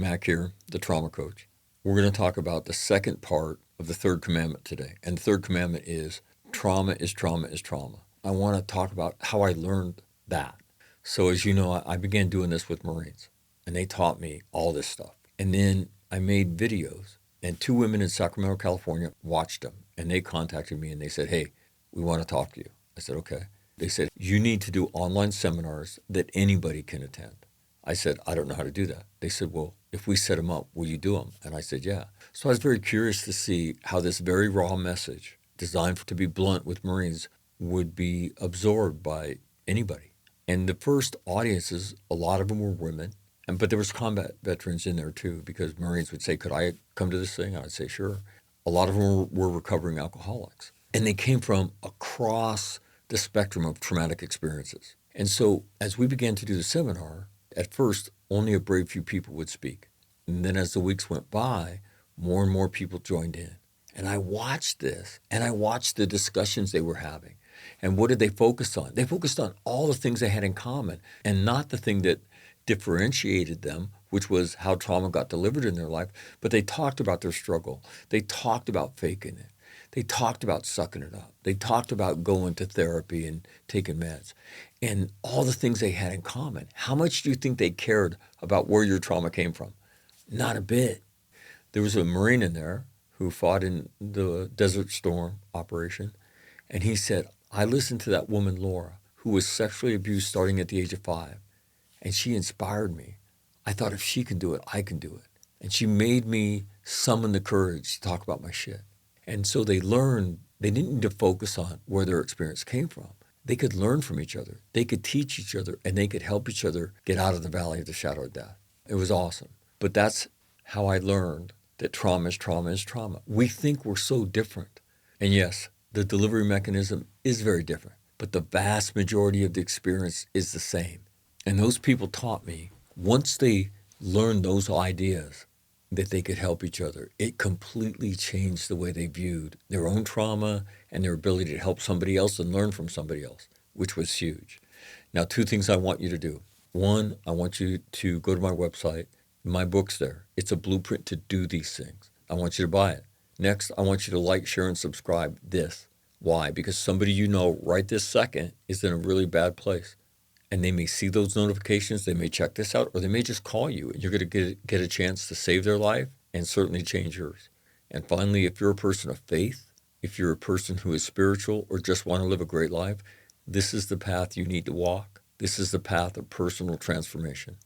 Mac here, the trauma coach. We're going to talk about the second part of the third commandment today. And the third commandment is trauma is trauma is trauma. I want to talk about how I learned that. So as you know, I began doing this with Marines, and they taught me all this stuff. And then I made videos, and two women in Sacramento, California watched them, and they contacted me and they said, hey, we want to talk to you. I said, okay. They said, you need to do online seminars that anybody can attend. I said, I don't know how to do that. They said, well, if we set them up, will you do them? And I said, yeah. So I was very curious to see how this very raw message, designed to be blunt with Marines, would be absorbed by anybody. And the first audiences, a lot of them were women, but there was combat veterans in there too, because Marines would say, could I come to this thing? And I'd say, sure. A lot of them were recovering alcoholics. And they came from across the spectrum of traumatic experiences. And so as we began to do the seminar, at first, only a brave few people would speak. And then as the weeks went by, more and more people joined in. And I watched this, and I watched the discussions they were having. And what did they focus on? They focused on all the things they had in common, and not the thing that differentiated them, which was how trauma got delivered in their life, but they talked about their struggle. They talked about faking it. They talked about sucking it up. They talked about going to therapy and taking meds and all the things they had in common. How much do you think they cared about where your trauma came from? Not a bit. There was a Marine in there who fought in the Desert Storm operation, and he said, I listened to that woman, Laura, who was sexually abused starting at the age of 5, and she inspired me. I thought if she can do it, I can do it. And she made me summon the courage to talk about my shit. And so they learned they didn't need to focus on where their experience came from. They could learn from each other. They could teach each other, and they could help each other get out of the valley of the shadow of death. It was awesome. But that's how I learned that trauma is trauma is trauma. We think we're so different. And yes, the delivery mechanism is very different, but the vast majority of the experience is the same. And those people taught me, once they learned those ideas, that they could help each other, it completely changed the way they viewed their own trauma and their ability to help somebody else and learn from somebody else, which was huge. Now, two things I want you to do. One, I want you to go to my website. My book's there. It's a blueprint to do these things. I want you to buy it. Next, I want you to like, share, and subscribe this. Why? Because somebody you know right this second is in a really bad place. And they may see those notifications, they may check this out, or they may just call you, and you're going to get a chance to save their life and certainly change yours. And finally, if you're a person of faith, if you're a person who is spiritual or just want to live a great life, this is the path you need to walk. This is the path of personal transformation.